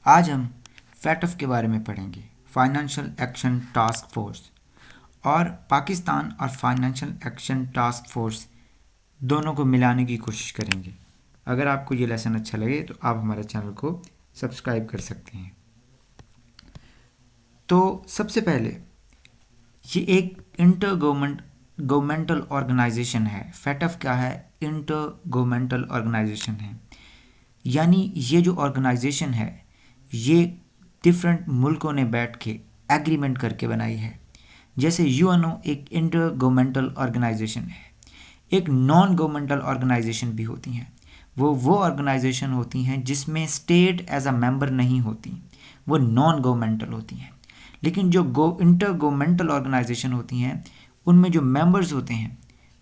आज हम फैटफ के बारे में पढ़ेंगे, फाइनेंशियल एक्शन टास्क फोर्स। और पाकिस्तान और फाइनेंशियल एक्शन टास्क फोर्स दोनों को मिलाने की कोशिश करेंगे। अगर आपको ये लेसन अच्छा लगे तो आप हमारे चैनल को सब्सक्राइब कर सकते हैं। तो सबसे पहले ये एक इंटर गवर्नमेंटल ऑर्गेनाइजेशन है। फैटफ क्या है? इंटर गवर्नमेंटल ऑर्गेनाइजेशन है। यानी ये जो ऑर्गेनाइजेशन है ये डिफरेंट मुल्कों ने बैठ के एग्रीमेंट करके बनाई है। जैसे यूएनओ एक इंटर गवर्नमेंटल ऑर्गेनाइजेशन है। एक नॉन गवर्नमेंटल ऑर्गेनाइजेशन भी होती हैं। वो ऑर्गेनाइजेशन होती हैं जिसमें स्टेट एज अ मेंबर नहीं होती, वो नॉन गवर्नमेंटल होती हैं। लेकिन जो इंटर गवर्नमेंटल ऑर्गेनाइजेशन होती हैं उनमें जो मेंबर्स होते हैं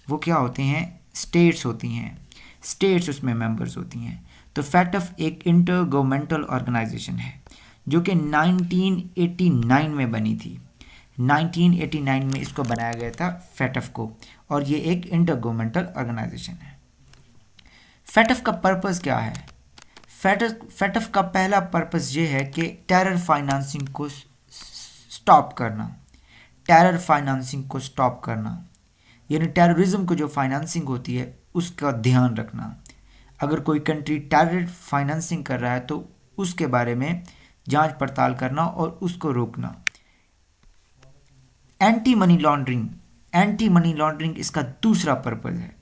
वो क्या होते हैं? स्टेट्स होती हैं। स्टेट्स उसमें मेंबर्स होती हैं। तो फैटफ एक इंटर गवर्नमेंटल ऑर्गेनाइजेशन है जो कि 1989 में बनी थी। 1989 में इसको बनाया गया था फैटफ को, और ये एक इंटर गवर्नमेंटल ऑर्गेनाइजेशन है। फैटफ का पर्पस क्या है? फैटफ का पहला पर्पस ये है कि टेरर फाइनेंसिंग को स्टॉप करना। टेरर फाइनेंसिंग को स्टॉप करना यानी टेररिज्म को जो फाइनेंसिंग होती है उसका ध्यान रखना। अगर कोई कंट्री टेरर फाइनेंसिंग कर रहा है तो उसके बारे में जांच पड़ताल करना और उसको रोकना। एंटी मनी लॉन्ड्रिंग इसका दूसरा पर्पस है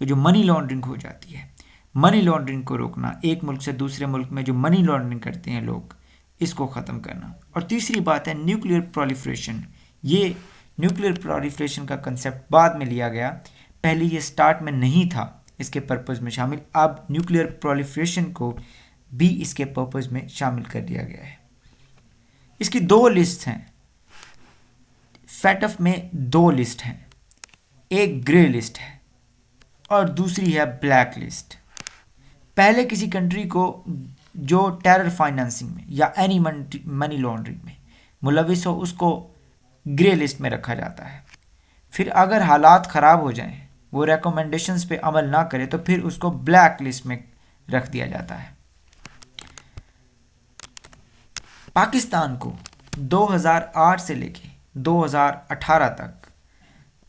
कि जो मनी लॉन्ड्रिंग हो जाती है, मनी लॉन्ड्रिंग को रोकना। एक मुल्क से दूसरे मुल्क में जो मनी लॉन्ड्रिंग करते हैं लोग, इसको ख़त्म करना। और तीसरी बात है न्यूक्लियर प्रोलिफरेशन। ये न्यूक्लियर प्रोलिफरेशन का कंसेप्ट बाद में लिया गया, पहले ये स्टार्ट में नहीं था इसके पर्पस में शामिल। अब न्यूक्लियर प्रोलिफरेशन को भी इसके पर्पस में शामिल कर दिया गया है। इसकी दो लिस्ट हैं। फैटफ में दो लिस्ट हैं, एक ग्रे लिस्ट है और दूसरी है ब्लैक लिस्ट। पहले किसी कंट्री को जो टेरर फाइनेंसिंग में या एनी मनी लॉन्ड्रिंग में मुलविस हो उसको ग्रे लिस्ट में रखा जाता है। फिर अगर हालात ख़राब हो जाएं, वो रेकमेंडेशंस पे अमल ना करे, तो फिर उसको ब्लैक लिस्ट में रख दिया जाता है। पाकिस्तान को 2008 से लेके 2018 तक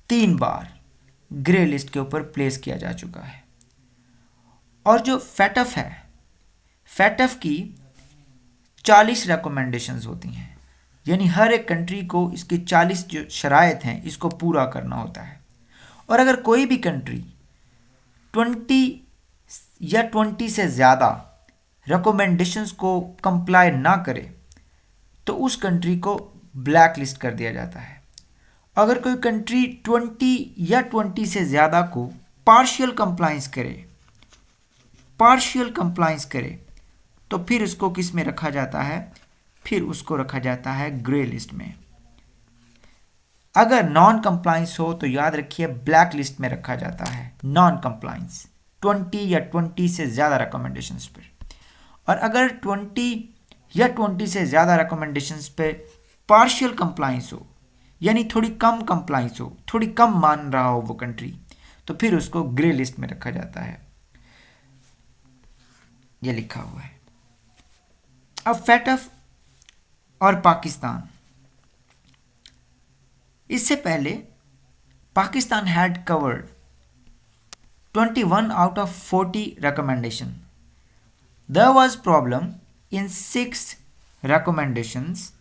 3 बार ग्रे लिस्ट के ऊपर प्लेस किया जा चुका है। और जो फैटफ है, फैटफ की 40 रिकमेंडेशंस होती हैं। यानी हर एक कंट्री को इसकी 40 जो शराइत हैं इसको पूरा करना होता है। और अगर कोई भी कंट्री 20 या 20 से ज़्यादा रिकमेंडेशंस को कंप्लाई ना करे तो उस कंट्री को ब्लैक लिस्ट कर दिया जाता है। अगर कोई कंट्री 20 या 20 से ज़्यादा को पार्शियल कंप्लाइंस करे तो फिर उसको किस में रखा जाता है? फिर उसको रखा जाता है ग्रे लिस्ट में। अगर नॉन कंप्लाइंस हो तो याद रखिए ब्लैक लिस्ट में रखा जाता है। नॉन कंप्लाइंस 20 या 20 से ज़्यादा रिकमेंडेशंस पर। और अगर 20 या 20 से ज़्यादा रिकमेंडेशंस पे पार्शियल कंप्लाइंस हो, यानी थोड़ी कम कंप्लाइंस हो, थोड़ी कम मान रहा हो वो कंट्री, तो फिर उसको ग्रे लिस्ट में रखा जाता है। ये लिखा हुआ है। अब फैटफ और पाकिस्तान, इससे पहले Pakistan had covered 21 out of 40 recommendation. There was problem in 6 recommendations,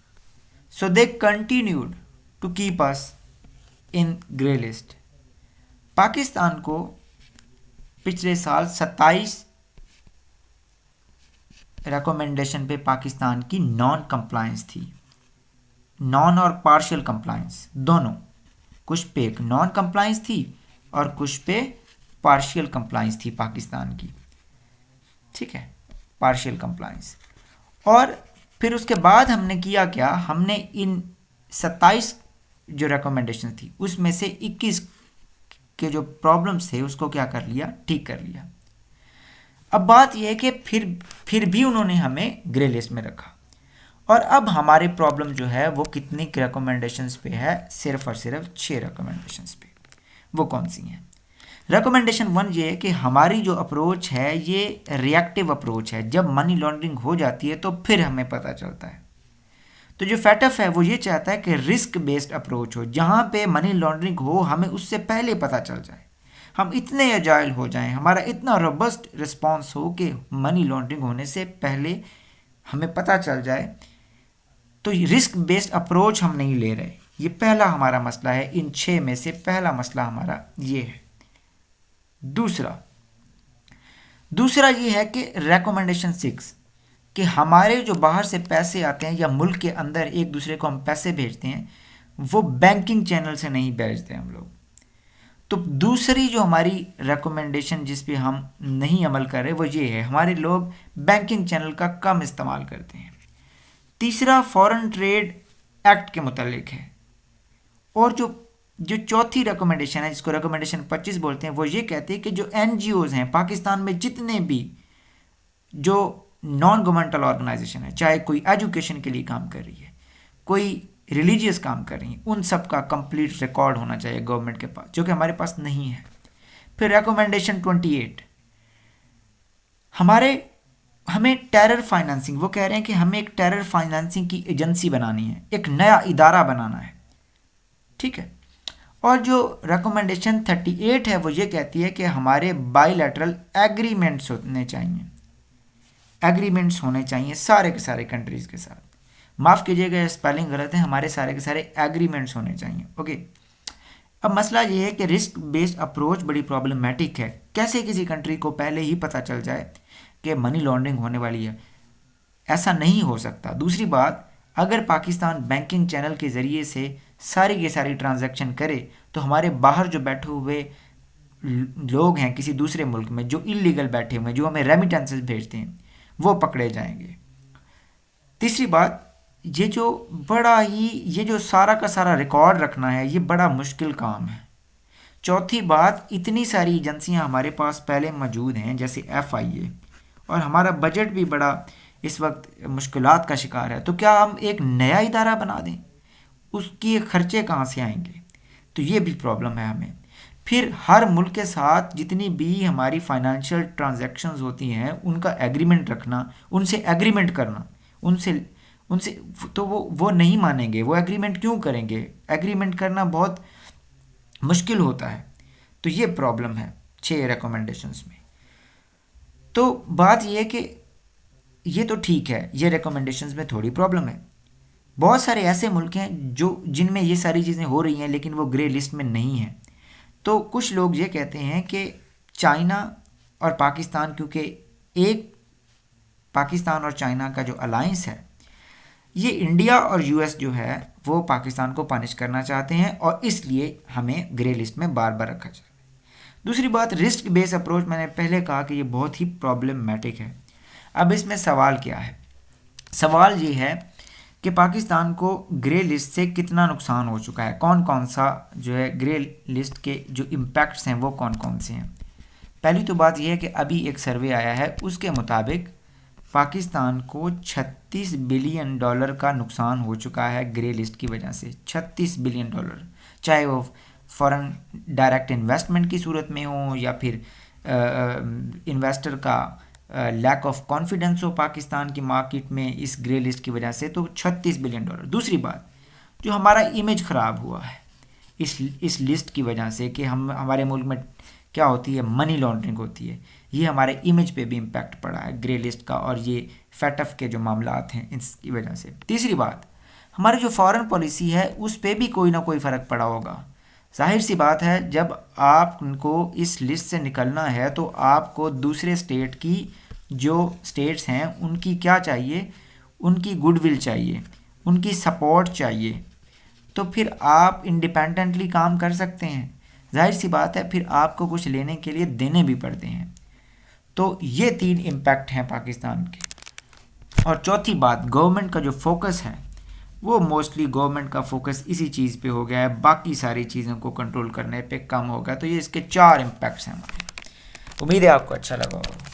so they continued to keep us in grey list. Pakistan को पिछले साल 27 रिकमेंडेशन पे पाकिस्तान की नॉन कंप्लायंस थी। नॉन और पार्शियल कंप्लायंस दोनों, कुछ पे नॉन कंप्लायंस थी और कुछ पे पार्शियल कंप्लायंस थी पाकिस्तान की। ठीक है, पार्शियल कंप्लायंस। और फिर उसके बाद हमने किया क्या? हमने इन 27 जो रिकमेंडेशन थी उसमें से 21 के जो प्रॉब्लम्स थे उसको क्या कर लिया? ठीक कर लिया। अब बात यह है कि फिर भी उन्होंने हमें ग्रे लिस्ट में रखा। और अब हमारी प्रॉब्लम जो है वो कितनी रिकमेंडेशंस पे है? सिर्फ और सिर्फ 6 रिकमेंडेशंस पे। वो कौन सी हैं? रिकमेंडेशन 1 ये है कि हमारी जो अप्रोच है ये रिएक्टिव अप्रोच है, जब मनी लॉन्ड्रिंग हो जाती है तो फिर हमें पता चलता है। तो जो फैटफ है वो ये चाहता है कि रिस्क बेस्ड अप्रोच हो, जहाँ पे मनी लॉन्ड्रिंग हो हमें उससे पहले पता चल जाए, हम इतने एजाइल हो जाएं, हमारा इतना रोबस्ट रिस्पॉन्स हो कि मनी लॉन्ड्रिंग होने से पहले हमें पता चल जाए। तो रिस्क बेस्ड अप्रोच हम नहीं ले रहे, ये पहला हमारा मसला है, इन 6 में से पहला मसला हमारा ये है। दूसरा ये है कि रिकमेंडेशन 6 कि हमारे जो बाहर से पैसे आते हैं या मुल्क के अंदर एक दूसरे को हम पैसे भेजते हैं वो बैंकिंग चैनल से नहीं भेजते हम लोग। तो दूसरी जो हमारी रिकमेंडेशन जिस पे हम नहीं अमल कर रहे वो ये है, हमारे लोग बैंकिंग चैनल का कम इस्तेमाल करते हैं। तीसरा फॉरेन ट्रेड एक्ट के मुतालिक है। और जो चौथी रिकमेंडेशन है जिसको रिकमेंडेशन 25 बोलते हैं वो ये कहते हैं कि जो NGOs हैं पाकिस्तान में, जितने भी जो नॉन गवर्नमेंटल ऑर्गेनाइजेशन है, चाहे कोई एजुकेशन के लिए काम कर रही है, कोई रिलीजियस काम कर रही है, उन सब का कंप्लीट रिकॉर्ड होना चाहिए गवर्नमेंट के पास, जो कि हमारे पास नहीं है। फिर रिकमेंडेशन 28 हमें टेरर फाइनेंसिंग, वो कह रहे हैं कि हमें एक टेरर फाइनेंसिंग की एजेंसी बनानी है, एक नया इदारा बनाना है, ठीक है। और जो रिकमेंडेशन 38 है वो ये कहती है कि हमारे बायलैटरल एग्रीमेंट्स होने चाहिए सारे के सारे कंट्रीज़ के साथ। माफ़ कीजिएगा स्पेलिंग गलत है, हमारे सारे के सारे एग्रीमेंट्स होने चाहिए, ओके। अब मसला ये है कि रिस्क बेस्ड अप्रोच बड़ी प्रॉब्लमेटिक है, कैसे किसी कंट्री को पहले ही पता चल जाए कि मनी लॉन्ड्रिंग होने वाली है, ऐसा नहीं हो सकता। दूसरी बात, अगर पाकिस्तान बैंकिंग चैनल के ज़रिए से सारी की सारी ट्रांजैक्शन करे तो हमारे बाहर जो बैठे हुए लोग हैं किसी दूसरे मुल्क में, जो इलीगल बैठे हुए हैं, जो हमें रेमिटेंसेस भेजते हैं, वो पकड़े जाएंगे। तीसरी बात, ये जो सारा का सारा रिकॉर्ड रखना है ये बड़ा मुश्किल काम है। चौथी बात, इतनी सारी एजेंसियां हमारे पास पहले मौजूद हैं जैसे FIA, और हमारा बजट भी बड़ा इस वक्त मुश्किलात का शिकार है, तो क्या हम एक नया इदारा बना दें, उसके खर्चे कहाँ से आएंगे, तो ये भी प्रॉब्लम है हमें। फिर हर मुल्क के साथ जितनी भी हमारी फाइनेंशियल ट्रांजैक्शंस होती हैं उनका एग्रीमेंट रखना, उनसे एग्रीमेंट करना, उनसे तो वो नहीं मानेंगे, वो एग्रीमेंट क्यों करेंगे, एग्रीमेंट करना बहुत मुश्किल होता है। तो ये प्रॉब्लम है 6 रिकमेंडेशंस में। तो बात ये है कि ये तो ठीक है, ये रिकमेंडेशंस में थोड़ी प्रॉब्लम है। बहुत सारे ऐसे मुल्क हैं जिनमें ये सारी चीज़ें हो रही हैं लेकिन वो ग्रे लिस्ट में नहीं हैं। तो कुछ लोग ये कहते हैं कि चाइना और पाकिस्तान, क्योंकि एक पाकिस्तान और चाइना का जो अलायंस है, ये इंडिया और US जो है वो पाकिस्तान को पनिश करना चाहते हैं और इसलिए हमें ग्रे लिस्ट में बार बार रखा जाता है। दूसरी बात, रिस्क बेस्ड अप्रोच, मैंने पहले कहा कि ये बहुत ही प्रॉब्लमेटिक है। अब इसमें सवाल क्या है? सवाल ये है कि पाकिस्तान को ग्रे लिस्ट से कितना नुकसान हो चुका है, कौन कौन सा जो है ग्रे लिस्ट के जो इम्पैक्ट्स हैं वो कौन कौन से हैं। पहली तो बात यह है कि अभी एक सर्वे आया है, उसके मुताबिक पाकिस्तान को $36 बिलियन का नुकसान हो चुका है ग्रे लिस्ट की वजह से। $36 बिलियन, चाहे वो फॉरेन डायरेक्ट इन्वेस्टमेंट की सूरत में हो या फिर इन्वेस्टर का लैक ऑफ कॉन्फिडेंस हो पाकिस्तान की मार्केट में इस ग्रे लिस्ट की वजह से, तो $36 बिलियन। दूसरी बात, जो हमारा इमेज ख़राब हुआ है इस लिस्ट की वजह से कि हमारे मुल्क में क्या होती है, मनी लॉन्ड्रिंग होती है, ये हमारे इमेज पे भी इम्पैक्ट पड़ा है ग्रे लिस्ट का, और ये फैटफ के जो मामलात हैं इसकी वजह से। तीसरी बात, हमारी जो फॉरेन पॉलिसी है उस पर भी कोई ना कोई फ़र्क पड़ा होगा। जाहिर सी बात है, जब आपको इस लिस्ट से निकलना है तो आपको दूसरे स्टेट की जो स्टेट्स हैं उनकी क्या चाहिए, उनकी गुडविल चाहिए, उनकी सपोर्ट चाहिए, तो फिर आप इंडिपेंडेंटली काम कर सकते हैं। जाहिर सी बात है, फिर आपको कुछ लेने के लिए देने भी पड़ते हैं। तो ये 3 इम्पैक्ट हैं पाकिस्तान के। और चौथी बात, गवर्नमेंट का जो फोकस है वो मोस्टली गवर्नमेंट का फोकस इसी चीज़ पे हो गया है, बाकी सारी चीज़ों को कंट्रोल करने पे कम हो गया। तो ये इसके 4 इम्पैक्ट्स हैं हमारे। उम्मीद है आपको अच्छा लगा होगा।